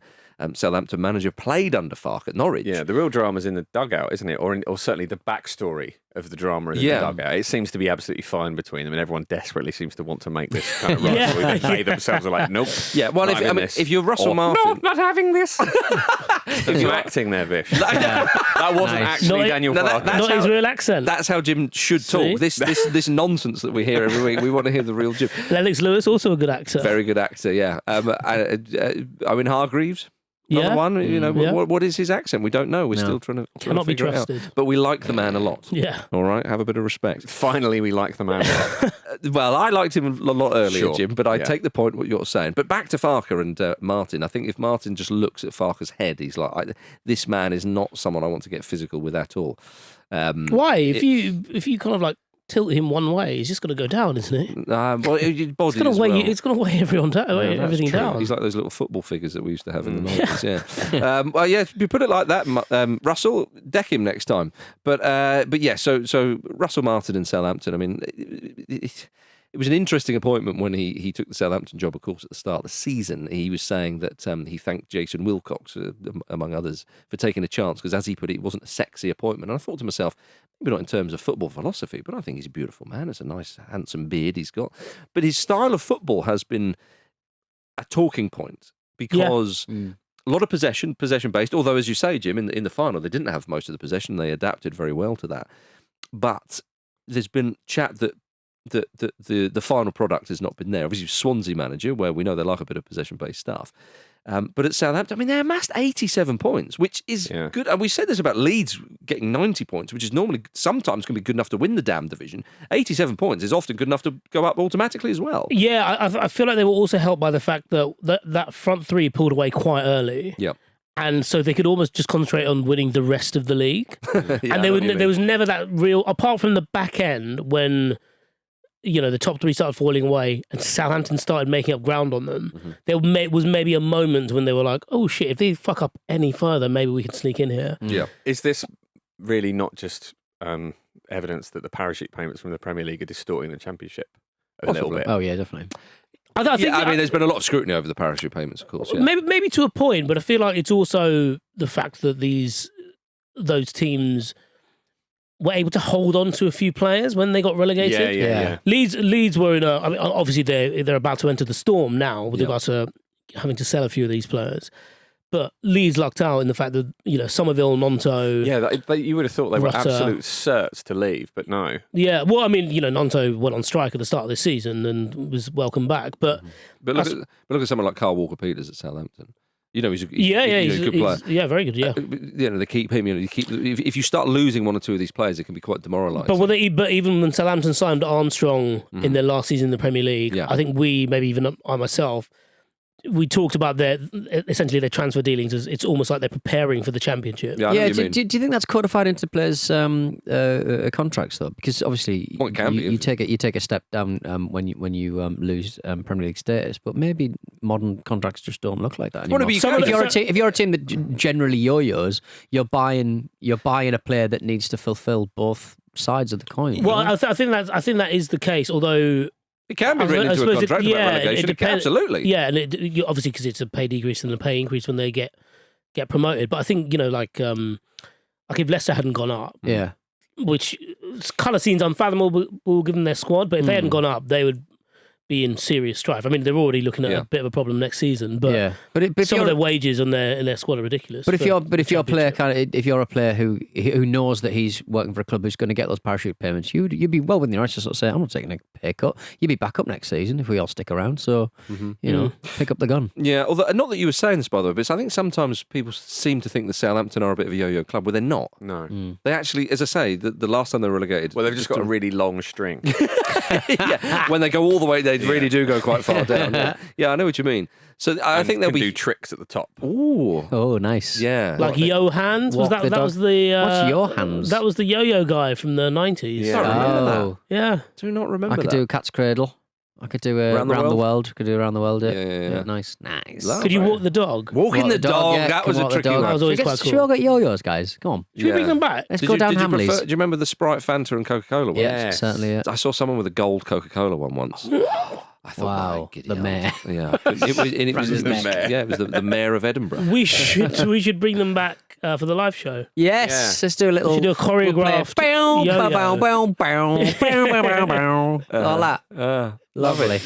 Southampton manager, played under Farke at Norwich. Yeah, the real drama's in the dugout, isn't it? Or certainly the backstory of the drama in the dugout. It seems to be absolutely fine between them, and everyone desperately seems to want to make this kind of rivalry. They themselves are like, nope. Yeah, well, if you're Russell Martin... No, not having this. There's some acting there, Vish. That wasn't actually Daniel Farke. Not his real accent. That's how Jim should talk. This nonsense that we hear every week, we want to hear the real Jim. Lennox Lewis, also a good actor. Very good actor, yeah. Owen Hargreaves. Another one, what is his accent? We don't know. We're still trying to cannot be trusted. It out. But we like the man a lot. Yeah. All right, have a bit of respect. Finally, we like the man a lot. Well, I liked him a lot earlier, Jim, but I take the point what you're saying. But back to Farke and Martin. I think if Martin just looks at Farke's head, he's like, this man is not someone I want to get physical with at all. Why? If you kind of tilt him one way, he's just going to go down, isn't it? Well, his body it's going to weigh everyone down, everything down. He's like those little football figures that we used to have in the 90s. If you put it like that, Russell, deck him next time. But so Russell Martin in Southampton, I mean, it was an interesting appointment when he took the Southampton job, of course, at the start of the season. He was saying that he thanked Jason Wilcox, among others, for taking a chance, because as he put it, it wasn't a sexy appointment. And I thought to myself, maybe not in terms of football philosophy, but I think he's a beautiful man. It's a nice, handsome beard he's got. But his style of football has been a talking point because... A lot of possession-based, although, as you say, Jim, in the final, they didn't have most of the possession. They adapted very well to that. But there's been chat that the final product has not been there. Obviously, Swansea manager, where we know they like a bit of possession-based stuff. But at Southampton, I mean, they amassed 87 points, which is good. And we said this about Leeds getting 90 points, which is normally sometimes can be good enough to win the damn division. 87 points is often good enough to go up automatically as well. Yeah, I feel like they were also helped by the fact that front three pulled away quite early. Yeah. And so they could almost just concentrate on winning the rest of the league. And there was never that real, apart from the back end when... the top three started falling away and Southampton started making up ground on them. There was maybe a moment when they were like, oh shit, if they fuck up any further, maybe we can sneak in here. Yeah. Is this really not just evidence that the parachute payments from the Premier League are distorting the Championship a little bit? Oh, yeah, definitely. I think there's been a lot of scrutiny over the parachute payments, of course. Yeah. Maybe to a point, but I feel like it's also the fact that those teams were able to hold on to a few players when they got relegated. Yeah. Leeds were in obviously they're about to enter the storm now with regards to having to sell a few of these players. But Leeds lucked out in the fact that, Somerville, Nonto... Yeah, you would have thought they were absolute certs to leave, but no. Yeah, well, I mean, Nonto went on strike at the start of this season and was welcomed back. But look at someone like Carl Walker-Peters at Southampton. He's a good player. Very good. Yeah, they keep him. If you start losing one or two of these players, it can be quite demoralising. But even when Southampton signed Armstrong in their last season in the Premier League, I think maybe even I myself, we talked about essentially their transfer dealings as it's almost like they're preparing for the Championship. Do you think that's codified into players' contracts though? Because obviously you take a step down when you lose Premier League status, but maybe modern contracts just don't look like that anymore. If you're a team that generally yo-yos, you're buying a player that needs to fulfil both sides of the coin. Well, I think that is the case, although. It can be written into a contract about relegation. Absolutely. Yeah, and obviously because it's a pay decrease and a pay increase when they get promoted. But I think, like if Leicester hadn't gone up, which kind of seems unfathomable given their squad, but if they hadn't gone up, they would be in serious strife. I mean, they're already looking at a bit of a problem next season, but some of their wages in their squad are ridiculous. But if you're a player who knows that he's working for a club who's going to get those parachute payments, you'd be well within your rights to sort of say, I'm not taking a pay cut. You'd be back up next season if we all stick around. So pick up the gun. Yeah, although not that you were saying this by the way, but I think sometimes people seem to think that Southampton are a bit of a yo-yo club, where they're not. No, they actually, as I say, the last time they were relegated, they've just got a really long string. When they go all the way, they really do go quite far down. Yeah, I know what you mean. So I think they'll do tricks at the top. Ooh, oh, nice. Yeah, like Johans. Was that was the what's Johans? That was the yo-yo guy from the 90s. Yeah, I remember that. Yeah, do not remember. I could do Cat's Cradle. I could do Around the World. Could do Around the World. Yeah. Nice. Could you walk the dog? Walking the dog. That was a tricky one. That was always quite cool. Should we all get yo-yos, guys? Come on. Should we bring them back? Let's go down Hamleys. Do you remember the Sprite, Fanta, and Coca-Cola ones? Yeah, certainly. Yeah. I saw someone with a gold Coca-Cola one once. I thought, wow, the mayor. Yeah, it was the mayor. Yeah, it was the mayor of Edinburgh. We should bring them back for the live show. Yes, let's do a little. We should do a choreographed all that. Lovely.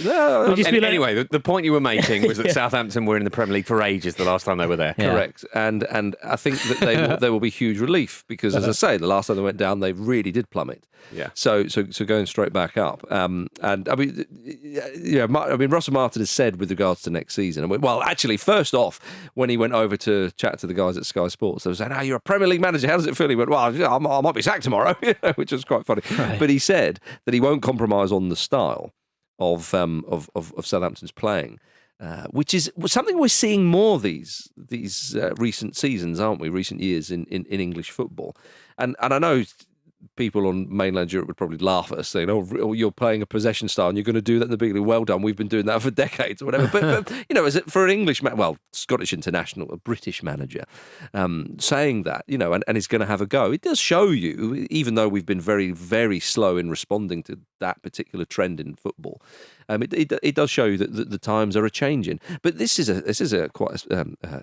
Anyway, the point you were making was that Southampton were in the Premier League for ages the last time they were there. Yeah. Correct. And I think that there will be huge relief because, as I say, the last time they went down, they really did plummet. Yeah. So going straight back up. And I mean, Russell Martin has said with regards to next season. Well, actually, first off, when he went over to chat to the guys at Sky Sports, they were saying, "You're a Premier League manager. How does it feel?" He went, "Well, I might be sacked tomorrow," which was quite funny. Right. But he said that he won't compromise on the style of Southampton's playing, which is something we're seeing more these recent seasons, aren't we? Recent years in English football, and I know people on mainland Europe would probably laugh at us saying, "Oh, you're playing a possession style and you're going to do that in the beginning." Well done, we've been doing that for decades or whatever. But as it for an English Scottish international, a British manager, saying that, and he's going to have a go. It does show you, even though we've been very, very slow in responding to that particular trend in football, it does show you that the times are a changing. But this is a quite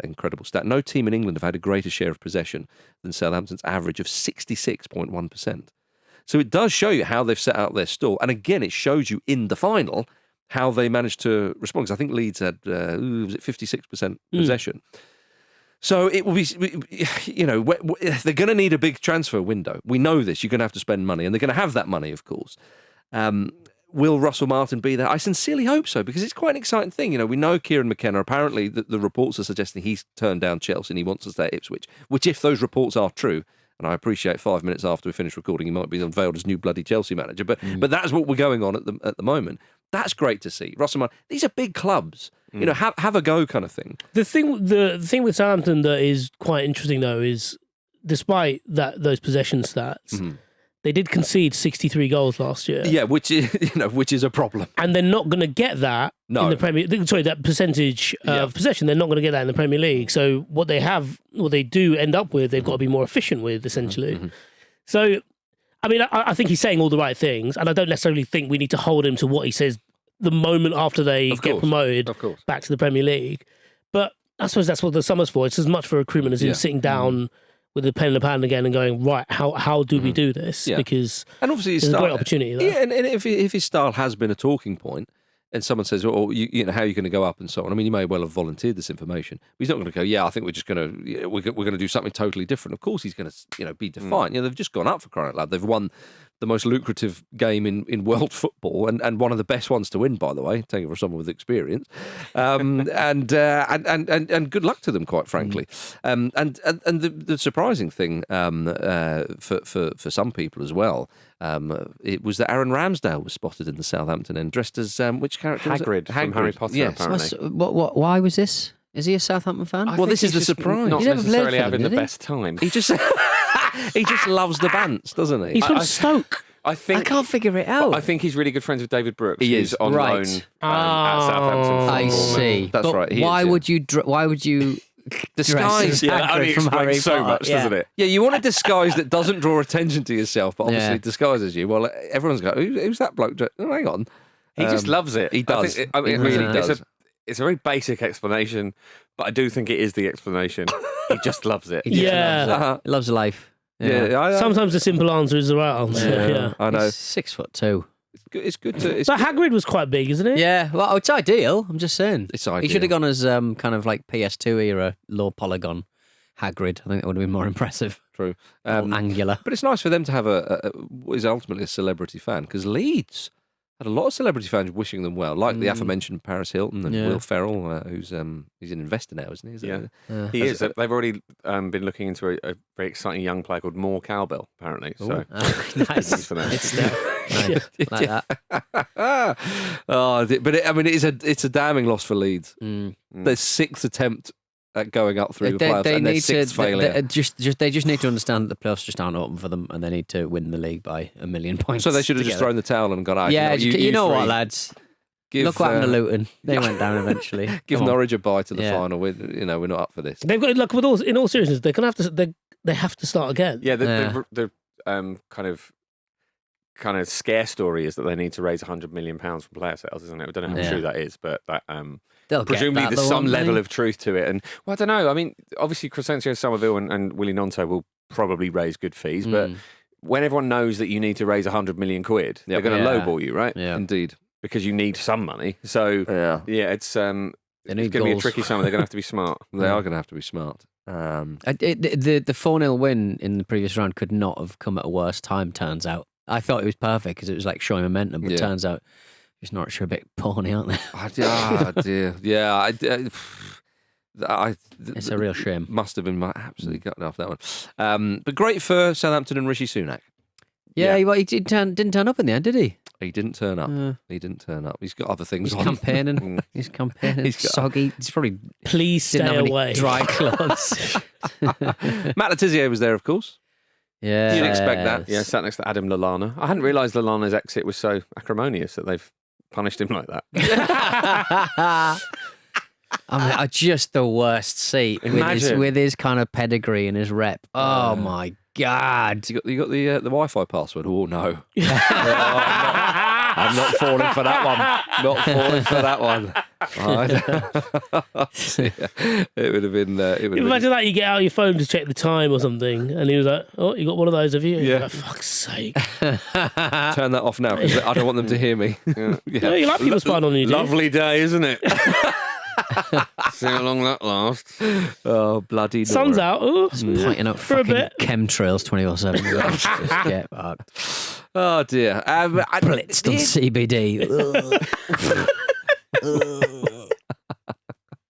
incredible stat. No team in England have had a greater share of possession than Southampton's average of 66.1%. So it does show you how they've set out their stall. And again, it shows you in the final how they managed to respond. Because I think Leeds had, 56% possession. So it will be, they're going to need a big transfer window. We know this. You're going to have to spend money. And they're going to have that money, of course. Will Russell Martin be there? I sincerely hope so, because it's quite an exciting thing. We know Kieran McKenna, apparently the reports are suggesting he's turned down Chelsea and he wants to stay at Ipswich, which if those reports are true, and I appreciate 5 minutes after we finish recording, he might be unveiled as new bloody Chelsea manager, but that's what we're going on at the moment. That's great to see. Russell Martin, these are big clubs. Have a go kind of thing. The thing with Southampton that is quite interesting, though, is despite those possession stats, they did concede 63 goals last year. Yeah, which is a problem. And they're not going to get that in the Premier League. Sorry, that percentage of possession, they're not going to get that in the Premier League. So what they do end up with, they've got to be more efficient with, essentially. So, I mean, I think he's saying all the right things, and I don't necessarily think we need to hold him to what he says the moment after they get promoted back to the Premier League. But I suppose that's what the summer's for. It's as much for recruitment as in sitting down with the pen in the pan again and going, right, how do we do this? Yeah. Because and obviously there's a great opportunity there. Yeah, and if his style has been a talking point, and someone says, how are you going to go up and so on? I mean, you may well have volunteered this information, but he's not going to go, I think we're just going to, we're going to do something totally different. Of course he's going to, be defiant. They've just gone up, for crying out loud. They've won the most lucrative game in world football, and one of the best ones to win, by the way, taking it from someone with experience. And good luck to them, quite frankly. And the surprising thing for some people as well, it was that Aaron Ramsdale was spotted in the Southampton end, dressed as which character? Hagrid from Harry Potter, yes. apparently. Why was this? Is he a Southampton fan? Well, this is the surprise. Not He's never played necessarily for them, having the did he? best time. He just he just loves the Bants, doesn't he? He's from Stoke. I think I can't figure it out. I think he's really good friends with David Brooks. He who's is. on Right. loan at Southampton. I Football. see. That's But right, he Why is, yeah. would you? Why would you Disguise. dress as Yeah, that Hagrid only from Harry explains so Potter? much, doesn't it? Yeah, you want a disguise that doesn't draw attention to yourself, but obviously Yeah. disguises you. Well, everyone's going, who's that bloke? Oh, hang on. He just loves it. He does. I think He really it's does. It's a very basic explanation, but I do think it is the explanation. He just loves it. He just Yeah. loves it. Uh-huh. He loves life. Yeah, I, Sometimes the simple answer is the right answer. Yeah. I know. He's 6'2". It's good to. It's But Hagrid was quite big, isn't it? Yeah, well, it's ideal. I'm just saying. It's He ideal. should have gone as kind of like PS2 era, low polygon Hagrid. I think that would have been more impressive. True. All angular. But it's nice for them to have what is ultimately a celebrity fan, because Leeds had a lot of celebrity fans wishing them well, like the aforementioned Paris Hilton and Yeah. Will Ferrell, who's he's an investor now, isn't he? Is Yeah. it? He is. They've already been looking into a very exciting young player called Moore Cowbell, apparently. So Nice. for that. It's nice. Like that. It's a damning loss for Leeds. Mm. Their sixth attempt at going up through the playoffs, and their need sixth failure. they just need to understand that the playoffs just aren't open for them, and they need to win the league by 1,000,000 points. So they should have just together. thrown the towel and gone, Yeah, you know what, three, lads? give, Look what happened to Luton. They went down eventually. Give Come on. Norwich a bye to the Yeah. final. We're not up for this. They've got like in all seriousness, they're gonna have to. They have to start again. Yeah, Yeah. the kind of scare story is that they need to raise £100 million from player sales, isn't it? I don't know how Yeah. true that is, but that They'll get presumably that, there's though, some won't level they? of truth to it. And well, I don't know. I mean, obviously Crescencio Somerville and Willie Gnonto will probably raise good fees, but when everyone knows that you need to raise £100 million, they're going to Yeah. lowball you, right? Yeah. Indeed. Because you need some money. So Yeah. it's They it's need going to be a goals. tricky summer. They're going to have to be smart. They are going to have to be smart. The 4-0 win in the previous round could not have come at a worse time, turns out. I thought it was perfect because it was like showing momentum, but Yeah. turns out just Norwich are a bit pawny, aren't they? Dear. Yeah. It's a real shame. Must have been absolutely gutted off that one. But great for Southampton and Rishi Sunak. Yeah, he didn't turn up in the end, did he? He didn't turn up. He didn't turn up. He's got other things He's on. campaigning. He's campaigning. He's got- soggy. He's probably Please didn't stay have any away. dry clothes. Matt Letizia was there, of course. Yeah, You'd expect that. Yeah, sat next to Adam Lallana. I hadn't realised Lallana's exit was so acrimonious that they've punished him like that. I mean, just the worst seat Imagine. with his kind of pedigree and his rep. Oh my god! You got the Wi-Fi password. Oh no. I'm not falling for that one. Not falling for that one. It would have been. It would have Imagine that you get out your phone to check the time or something, and he was like, "Oh, you got one of those, have you?" Yeah. Like, fuck's sake! been, turn that off now because I don't want them to hear me. No, you like people spying on you, do you? Lovely day, isn't it? See how long that lasts. Oh bloody! Sun's Nora. out. Ooh. Pointing out For a fucking bit. chemtrails 24/7. Just get fucked. Oh dear. Blitzed on CBD.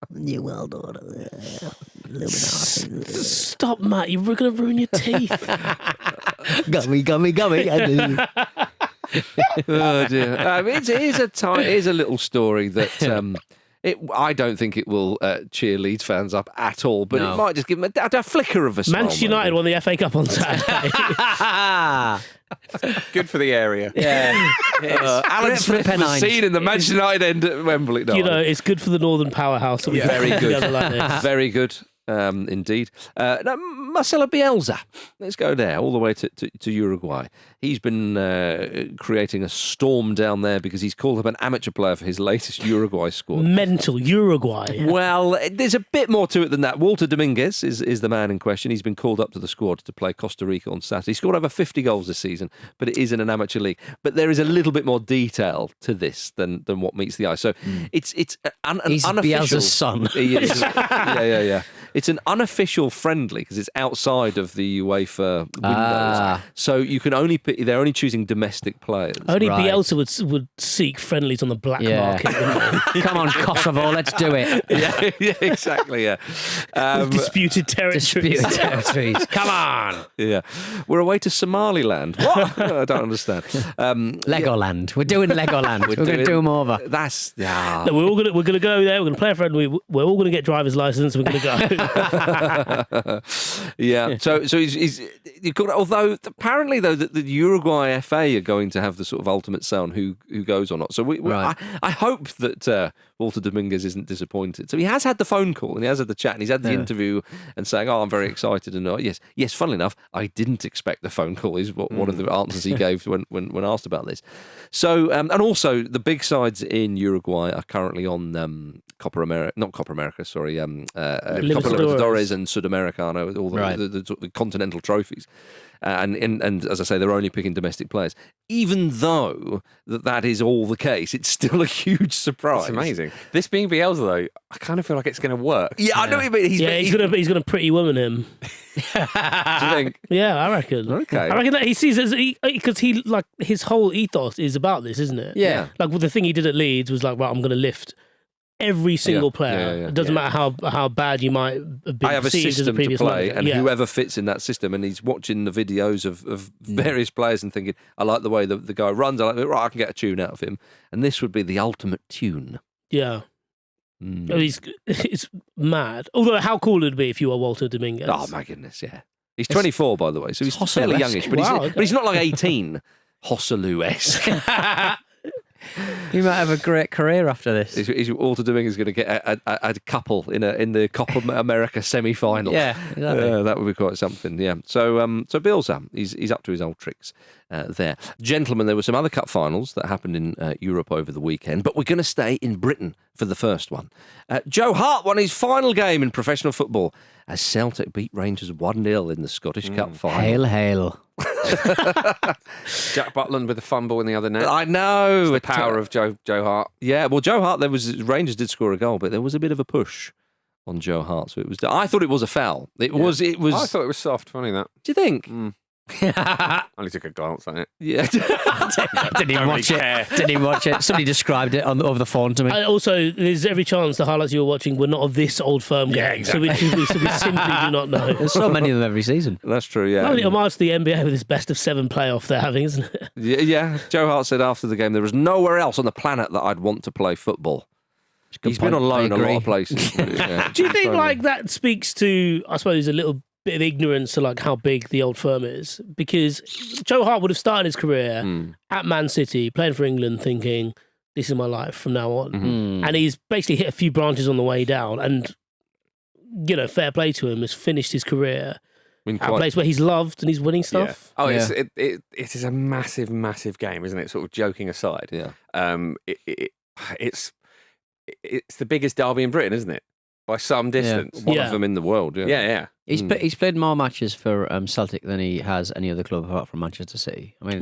New World Order. Illuminati. Stop, Matt! You're going to ruin your teeth. Gummy. Oh dear. It is a little story that. I don't think it will cheer Leeds fans up at all, but No. it might just give them a flicker of a smile. Manchester United maybe. won the FA Cup on Saturday. Good for the area. Yeah. Alan Great for the Smith was Pennines. seen in the Manchester United end at Wembley. No, You know, it's good for the Northern powerhouse. That we Yeah. Very put good. together like this. very good. Indeed. Now, Marcelo Bielsa. Let's go there, all the way to Uruguay. He's been creating a storm down there because he's called up an amateur player for his latest Uruguay squad. Mental Uruguay. Well, there's a bit more to it than that. Walter Dominguez is the man in question. He's been called up to the squad to play Costa Rica on Saturday. He scored over 50 goals this season, but it is in an amateur league. But there is a little bit more detail to this than what meets the eye. So it's He's unofficial. Bielsa's son. He is. Yeah. It's an unofficial friendly because it's outside of the UEFA windows. So you can only pick, they're only choosing domestic players. Only Bielsa would seek friendlies on the black market. Come on, Kosovo, let's do it. yeah, exactly. Yeah, disputed territories. Come on. Yeah, we're away to Somaliland. What? I don't understand. Legoland. We're doing Legoland. We're going to do them over. That's No, we're gonna go there. We're gonna play a friendly. We're all gonna get driver's license. We're gonna go. Yeah. So he's although apparently though the Uruguay FA are going to have the sort of ultimate say on who goes or not. So I hope that Walter Dominguez isn't disappointed. So he has had the phone call and he has had the chat and he's had the interview and saying, "Oh, I'm very excited." And yes. Funnily enough, I didn't expect the phone call. Is one of the answers he gave when asked about this. So and also the big sides in Uruguay are currently on Copa America, Copa Libertadores and Sudamericano, all the continental trophies. And as I say, they're only picking domestic players. Even though that is all the case, it's still a huge surprise. It's amazing. This being Bielsa, though, I kind of feel like it's going to work. Yeah, I know what you mean. He's going to pretty woman him. Do you think? Yeah, I reckon. Okay. I reckon that he sees because he like his whole ethos is about this, isn't it? Yeah. Like the thing he did at Leeds was like, right, I'm going to lift every single player. Yeah. It doesn't matter how bad you might have been. I have a system to play, manager. and whoever fits in that system, and he's watching the videos of various players and thinking, I like the way the guy runs. I can get a tune out of him, and this would be the ultimate tune. Yeah. It's mad. Although, how cool would it be if you were Walter Dominguez? Oh my goodness, yeah. He's 24, by the way, so he's fairly youngish, but he's not like 18. Hosselu-esque. You might have a great career after this. Is Walter Dominguez going to get a couple in the Copa America semi-final? Yeah, exactly. That would be quite something. Yeah. So Bielsa, he's up to his old tricks there. Gentlemen, there were some other cup finals that happened in Europe over the weekend, but we're going to stay in Britain for the first one. Joe Hart won his final game in professional football as Celtic beat Rangers 1-0 in the Scottish Cup final. Hail. Jack Butland with a fumble in the other net. I know. The power of Joe Hart. Yeah, well, Joe Hart, Rangers did score a goal, but there was a bit of a push on Joe Hart. So I thought it was a foul. It was. I thought it was soft. Funny that. Do you think? Only took a glance at it. Yeah. Didn't even watch it. Somebody described it over the phone to me. Also, there's every chance the highlights you were watching were not of this old firm game. Yeah, exactly. So we simply do not know. There's so many of them every season. That's true, yeah. Only homage to the NBA with this best of 7 playoff they're having, isn't it? Yeah. Joe Hart said after the game, there was nowhere else on the planet that I'd want to play football. He's been on loan a lot of places. Yeah. Do you think like that speaks to, I suppose, a little bit of ignorance to like how big the old firm is? Because Joe Hart would have started his career at Man City, playing for England, thinking, this is my life from now on. Mm-hmm. And he's basically hit a few branches on the way down. And, fair play to him, has finished his career at a place where he's loved and he's winning stuff. Yeah. Oh, yeah. It is a massive, massive game, isn't it? Sort of joking aside. Yeah. It's the biggest derby in Britain, isn't it? By some distance. One of them in the world, yeah. Yeah. He's played more matches for Celtic than he has any other club apart from Manchester City. I mean,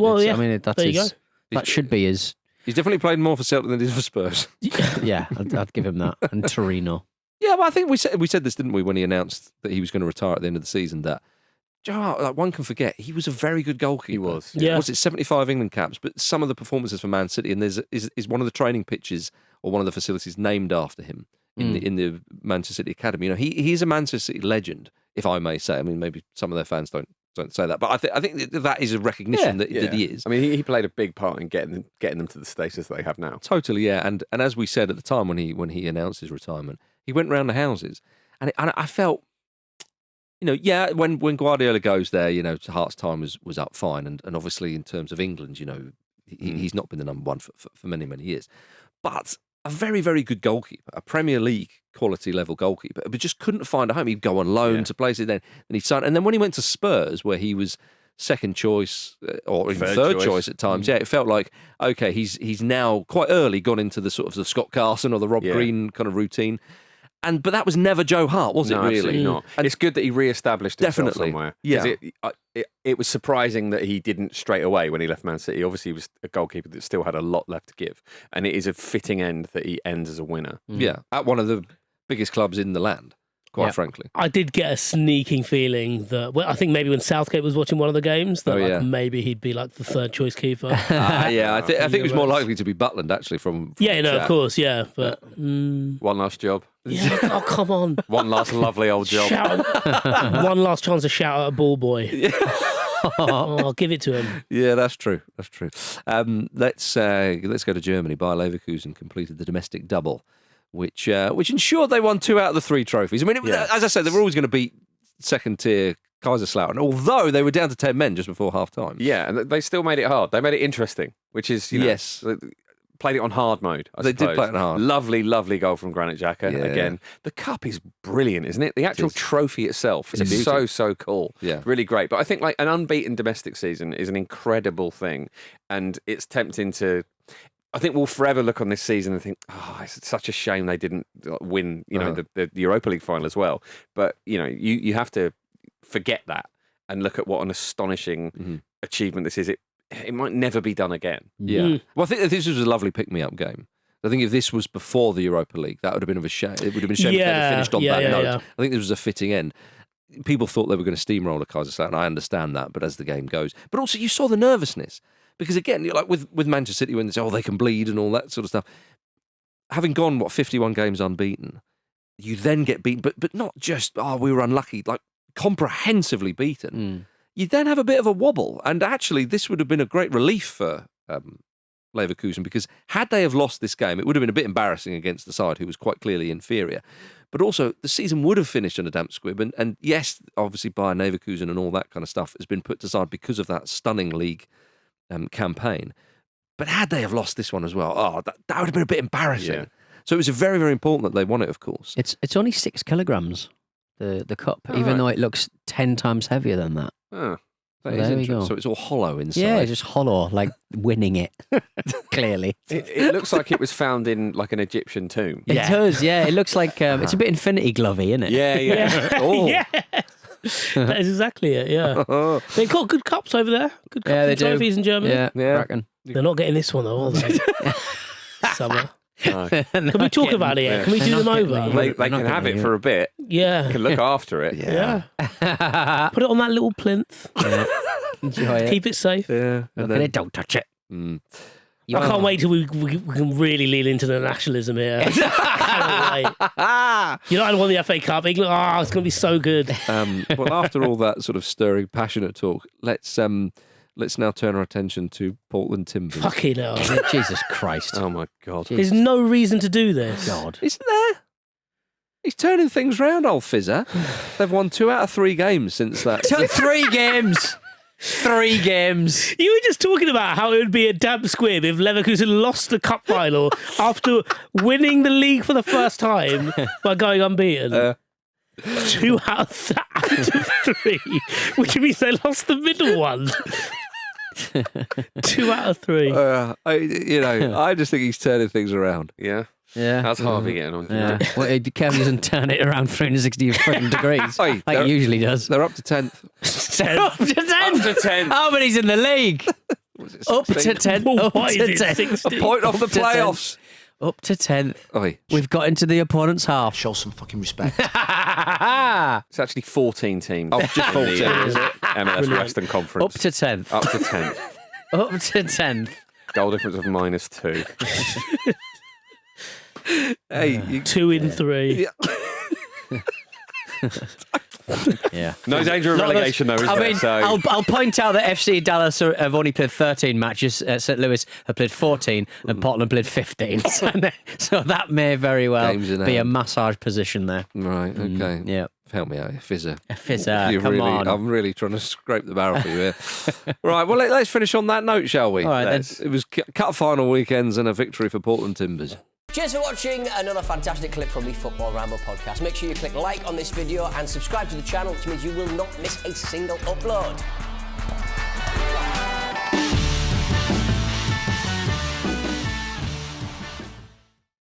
that should be his. He's definitely played more for Celtic than he did for Spurs. Yeah, I'd give him that. And Torino. Yeah, but I think we said this, didn't we, when he announced that he was going to retire at the end of the season, that Joe Hart, like, one can forget, he was a very good goalkeeper. He was. Yeah. Was it 75 England caps? But some of the performances for Man City, and is one of the training pitches or one of the facilities named after him in the Manchester City Academy. He's a Manchester City legend, if I may say. I mean, maybe some of their fans don't say that, but I think that is a recognition that he is. I mean, he played a big part in getting them to the status that they have now. Totally, yeah. And as we said at the time when he announced his retirement, he went round the houses, and I felt, when Guardiola goes there, Hart's time was up fine, and obviously in terms of England, he's not been the number one for many, many years, but a very, very good goalkeeper, a Premier League quality level goalkeeper, but just couldn't find a home. He'd go on loan to places, then he'd sign, and then when he went to Spurs, where he was second choice or even third choice at times, it felt like, okay, he's now quite early gone into the sort of the Scott Carson or the Rob Green kind of routine. But that was never Joe Hart, was it? Really? Absolutely not. And it's good that he re-established himself somewhere. Yeah. It was surprising that he didn't straight away when he left Man City. Obviously, he was a goalkeeper that still had a lot left to give, and it is a fitting end that he ends as a winner. Yeah, at one of the biggest clubs in the land. quite frankly. I did get a sneaking feeling that, I think maybe when Southgate was watching one of the games, that maybe he'd be like the third choice keeper. I think it was more likely to be Butland actually from of course, but one last job. Yeah, oh come on! One last lovely old job. One last chance to shout at a ball boy. I'll give it to him. Yeah, that's true. That's true. Let's go to Germany. Bayer Leverkusen completed the domestic double, which ensured they won 2 out of the 3 trophies. I mean, as I said, they were always going to beat second tier Kaiserslautern, although they were down to 10 men just before half time. Yeah, and they still made it hard. They made it interesting, which is yes. Played it on hard mode. They did play it on hard. Lovely, lovely goal from Granit Xhaka again. The cup is brilliant, isn't it? The actual trophy itself is so cool. Yeah, really great. But I think like an unbeaten domestic season is an incredible thing, and it's tempting to. I think we'll forever look on this season and think, it's such a shame they didn't win. The Europa League final as well. But you have to forget that and look at what an astonishing achievement this is. It might never be done again. Yeah. Well, I think this was a lovely pick-me-up game. I think if this was before the Europa League, that would have been of a shame. It would have been a shame if they had finished on that note. I think this was a fitting end. People thought they were going to steamroll a Kaiserslautern. I understand that, but as the game goes. But also, you saw the nervousness. Because again, like with Manchester City, when they say, they can bleed and all that sort of stuff. Having gone, 51 games unbeaten, you then get beaten. But not just, we were unlucky, like comprehensively beaten. You then have a bit of a wobble. And actually, this would have been a great relief for Leverkusen, because had they have lost this game, it would have been a bit embarrassing against the side who was quite clearly inferior. But also, the season would have finished on a damp squib. And yes, obviously, Bayer Leverkusen and all that kind of stuff has been put aside because of that stunning league campaign. But had they have lost this one as well, that would have been a bit embarrassing. Yeah. So it was very, very important that they won it, of course. It's only 6 kilograms, the cup, even though it looks 10 times heavier than that. Oh, that is interesting. So it's all hollow inside. Yeah, just hollow, like winning it, clearly. It looks like it was found in like an Egyptian tomb. It does, yeah. It looks like it's a bit Infinity Glovey, isn't it? Yeah. Oh. Yeah. That is exactly it, yeah. They've got good cups over there. Good cups and trophies in Germany. Yeah. They're not getting this one, though, are they? Summer. No. Can we talk about it yet? Can we do them over? They can have it for a bit. Yeah. They can look after it. Yeah. Put it on that little plinth. Yeah. Enjoy it. Keep it safe. Yeah. Look at it, don't touch it. I can't wait till we can really lean into the nationalism here. I can't wait. United won the FA Cup. England, it's going to be so good. Well, after all that sort of stirring, passionate talk, let's now turn our attention to Portland Timbers. Fucking hell. Jesus Christ. Oh, my God. There's no reason to do this. God. Isn't there? He's turning things round, old Fizzer. They've won 2 out of 3 games since that. 3 games. 3 games. You were just talking about how it would be a damp squib if Leverkusen lost the cup final after winning the league for the first time by going unbeaten. 2 out of 3, which means they lost the middle one. 2 out of 3. I just think he's turning things around. Yeah. Yeah. How's Harvey getting on? Yeah. Well, Kevin doesn't turn it around 360 freaking degrees like he usually does. They're up to 10th. Up to 10th? Up to 10th. How many's in the league? Up to 10th. Up to 10th. A point off the playoffs. Up to 10th. Oi. We've got into the opponent's half. Show some fucking respect. It's actually 14 teams. Oh, just 14, is it? MLS Western Conference. Up to 10th. Up to 10th. Up to 10th. Goal difference of -2. Hey, 2 in 3. Yeah. No danger of relegation, though, is there? mean, I'll point out that FC Dallas have only played 13 matches. St. Louis have played 14 and Portland played 15. So that may very well be a massage position there. Right, okay. Yeah. Help me out, Fizzer. Fizzer, come on. I'm really trying to scrape the barrel for you here. Right, well, let's finish on that note, shall we? All right, then. It was cup final weekends and a victory for Portland Timbers. Cheers for watching another fantastic clip from the Football Ramble podcast. Make sure you click like on this video and subscribe to the channel, which means you will not miss a single upload.